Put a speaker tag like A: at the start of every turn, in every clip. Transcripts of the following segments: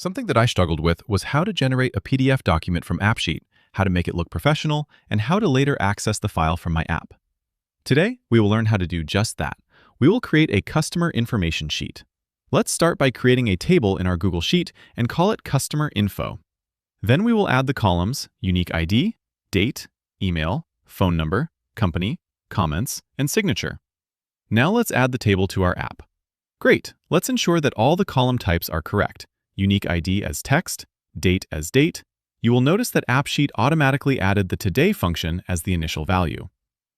A: Something that I struggled with was how to generate a PDF document from AppSheet, how to make it look professional, and how to later access the file from my app. Today, we will learn how to do just that. We will create a customer information sheet. Let's start by creating a table in our Google Sheet and call it Customer Info. Then we will add the columns Unique ID, Date, Email, Phone Number, Company, Comments, and Signature. Now let's add the table to our app. Great, let's ensure that all the column types are correct. Unique ID as text, date as date. You will notice that AppSheet automatically added the Today function as the initial value.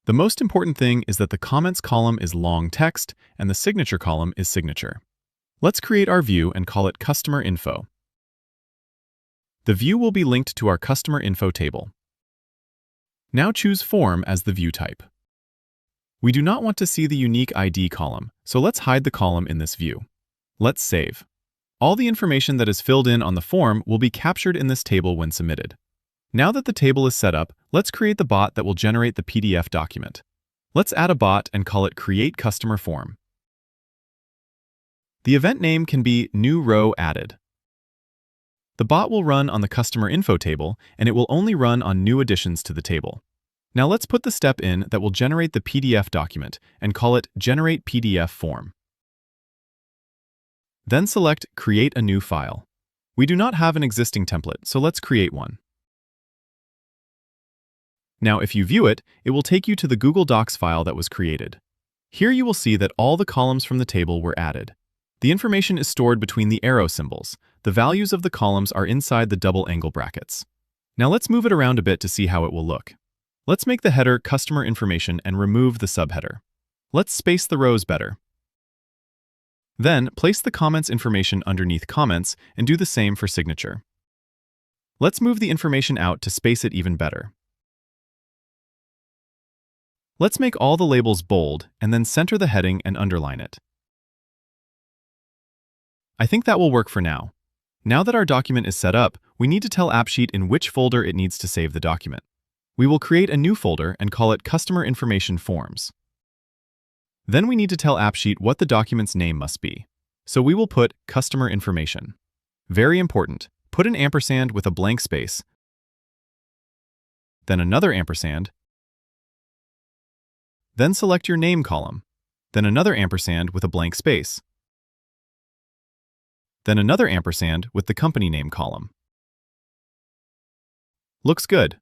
A: The most important thing is that the comments column is long text and the signature column is signature. Let's create our view and call it Customer Info. The view will be linked to our Customer Info table. Now choose Form as the view type. We do not want to see the Unique ID column, so let's hide the column in this view. Let's save. All the information that is filled in on the form will be captured in this table when submitted. Now that the table is set up, let's create the bot that will generate the PDF document. Let's add a bot and call it Create Customer Form. The event name can be New Row Added. The bot will run on the Customer Info table, and it will only run on new additions to the table. Now let's put the step in that will generate the PDF document and call it Generate PDF Form. Then select Create a New File. We do not have an existing template, so let's create one. Now if you view it, it will take you to the Google Docs file that was created. Here you will see that all the columns from the table were added. The information is stored between the arrow symbols. The values of the columns are inside the double angle brackets. Now let's move it around a bit to see how it will look. Let's make the header Customer Information and remove the subheader. Let's space the rows better. Then, place the comments information underneath comments and do the same for signature. Let's move the information out to space it even better. Let's make all the labels bold and then center the heading and underline it. I think that will work for now. Now that our document is set up, we need to tell AppSheet in which folder it needs to save the document. We will create a new folder and call it Customer Information Forms. Then we need to tell AppSheet what the document's name must be. So we will put Customer Information. Very important, put an ampersand with a blank space, then another ampersand, then select your name column, then another ampersand with a blank space, then another ampersand with the company name column. Looks good.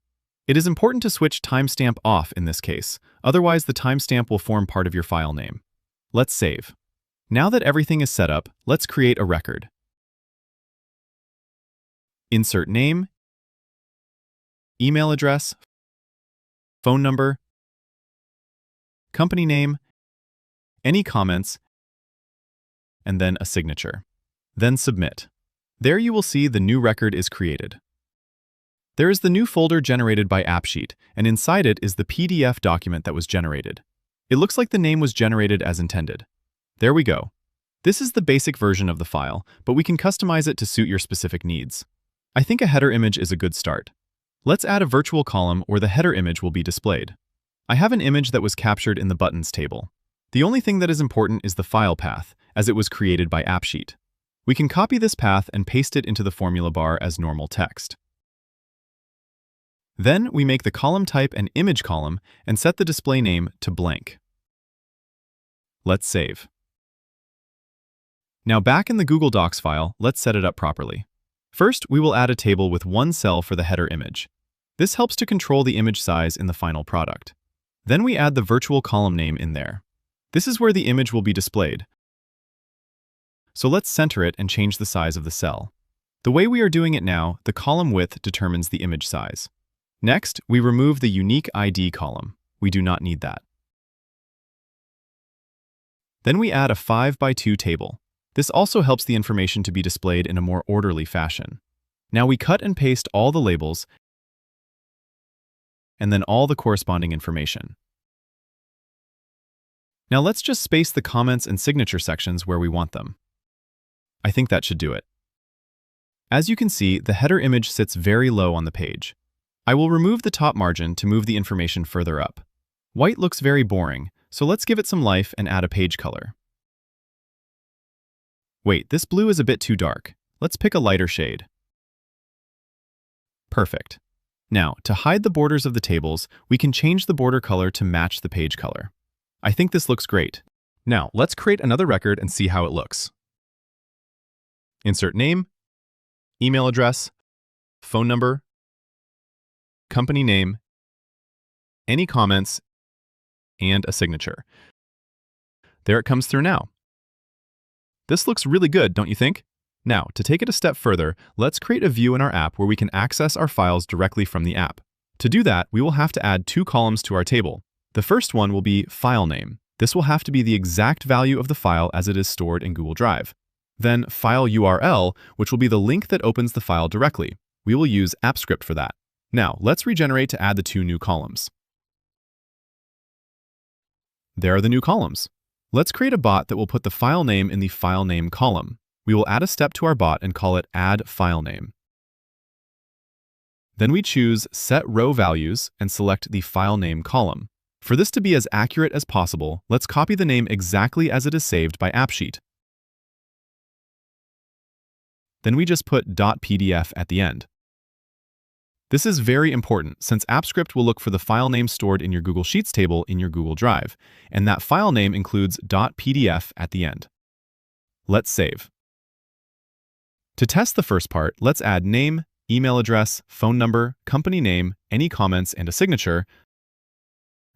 A: It is important to switch timestamp off in this case, otherwise the timestamp will form part of your file name. Let's save. Now that everything is set up, let's create a record. Insert name, email address, phone number, company name, any comments, and then a signature. Then submit. There you will see the new record is created. There is the new folder generated by AppSheet, and inside it is the PDF document that was generated. It looks like the name was generated as intended. There we go. This is the basic version of the file, but we can customize it to suit your specific needs. I think a header image is a good start. Let's add a virtual column where the header image will be displayed. I have an image that was captured in the Buttons table. The only thing that is important is the file path, as it was created by AppSheet. We can copy this path and paste it into the formula bar as normal text. Then we make the column type an image column and set the display name to blank. Let's save. Now back in the Google Docs file, let's set it up properly. First, we will add a table with one cell for the header image. This helps to control the image size in the final product. Then we add the virtual column name in there. This is where the image will be displayed. So let's center it and change the size of the cell. The way we are doing it now, the column width determines the image size. Next, we remove the Unique ID column. We do not need that. Then we add a 5x2 table. This also helps the information to be displayed in a more orderly fashion. Now we cut and paste all the labels and then all the corresponding information. Now let's just space the comments and signature sections where we want them. I think that should do it. As you can see, the header image sits very low on the page. I will remove the top margin to move the information further up. White looks very boring, so let's give it some life and add a page color. Wait, this blue is a bit too dark. Let's pick a lighter shade. Perfect. Now, to hide the borders of the tables, we can change the border color to match the page color. I think this looks great. Now, let's create another record and see how it looks. Insert name, email address, phone number, company name, any comments, and a signature. There it comes through now. This looks really good, don't you think? Now, to take it a step further, let's create a view in our app where we can access our files directly from the app. To do that, we will have to add two columns to our table. The first one will be file name. This will have to be the exact value of the file as it is stored in Google Drive. Then file URL, which will be the link that opens the file directly. We will use AppScript for that. Now, let's regenerate to add the two new columns. There are the new columns. Let's create a bot that will put the file name in the file name column. We will add a step to our bot and call it Add File Name. Then we choose Set Row Values and select the file name column. For this to be as accurate as possible, let's copy the name exactly as it is saved by AppSheet. Then we just put .pdf at the end. This is very important since AppScript will look for the file name stored in your Google Sheets table in your Google Drive, and that file name includes .pdf at the end. Let's save. To test the first part, let's add name, email address, phone number, company name, any comments, and a signature,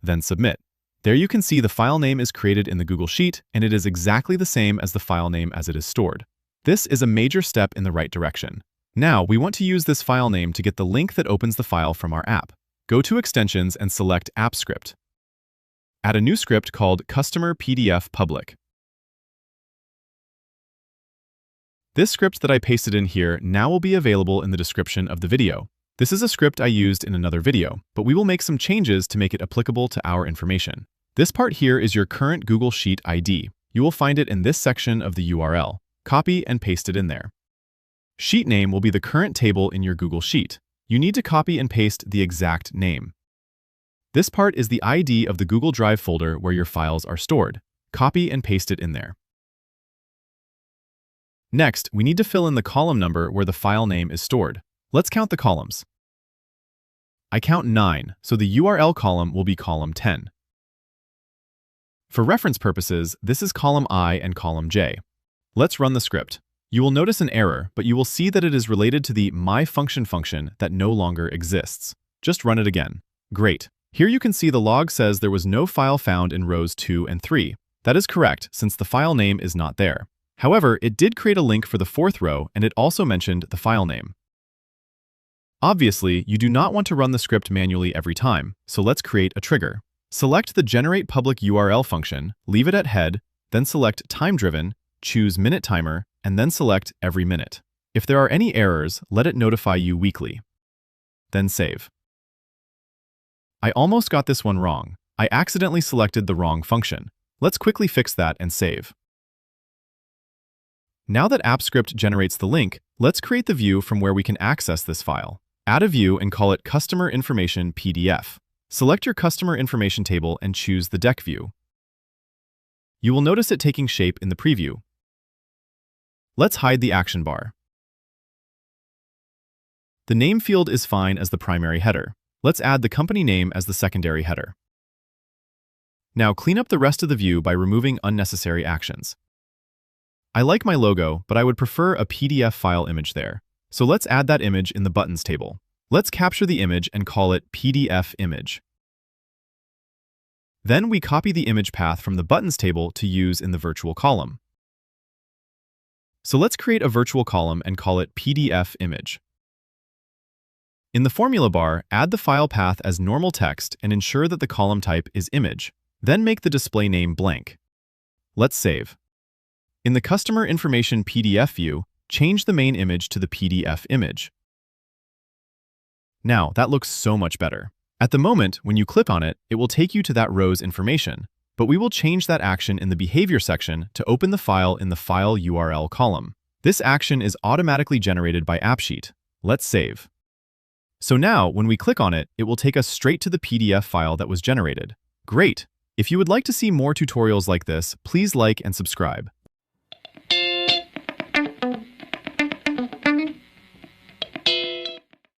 A: then submit. There you can see the file name is created in the Google Sheet, and it is exactly the same as the file name as it is stored. This is a major step in the right direction. Now, we want to use this file name to get the link that opens the file from our app. Go to Extensions and select AppScript. Add a new script called Customer PDF Public. This script that I pasted in here now will be available in the description of the video. This is a script I used in another video, but we will make some changes to make it applicable to our information. This part here is your current Google Sheet ID. You will find it in this section of the URL. Copy and paste it in there. Sheet name will be the current table in your Google Sheet. You need to copy and paste the exact name. This part is the ID of the Google Drive folder where your files are stored. Copy and paste it in there. Next, we need to fill in the column number where the file name is stored. Let's count the columns. I count 9, so the URL column will be column 10. For reference purposes, this is column I and column J. Let's run the script. You will notice an error, but you will see that it is related to the myFunction function that no longer exists. Just run it again. Great. Here you can see the log says there was no file found in rows 2 and 3. That is correct, since the file name is not there. However, it did create a link for the 4th row, and it also mentioned the file name. Obviously, you do not want to run the script manually every time, so let's create a trigger. Select the Generate Public URL function, leave it at head, then select Time Driven, choose Minute Timer, and then select Every Minute. If there are any errors, let it notify you weekly. Then save. I almost got this one wrong. I accidentally selected the wrong function. Let's quickly fix that and save. Now that AppScript generates the link, let's create the view from where we can access this file. Add a view and call it Customer Information PDF. Select your customer information table and choose the deck view. You will notice it taking shape in the preview. Let's hide the action bar. The name field is fine as the primary header. Let's add the company name as the secondary header. Now clean up the rest of the view by removing unnecessary actions. I like my logo, but I would prefer a PDF file image there. So let's add that image in the buttons table. Let's capture the image and call it PDF image. Then we copy the image path from the buttons table to use in the virtual column. So let's create a virtual column and call it PDF image. In the formula bar, add the file path as normal text and ensure that the column type is image. Then make the display name blank. Let's save. In the Customer Information PDF view, change the main image to the PDF image. Now, that looks so much better. At the moment, when you click on it, it will take you to that row's information, but we will change that action in the Behavior section to open the file in the File URL column. This action is automatically generated by AppSheet. Let's save. So now, when we click on it, it will take us straight to the PDF file that was generated. Great! If you would like to see more tutorials like this, please like and subscribe.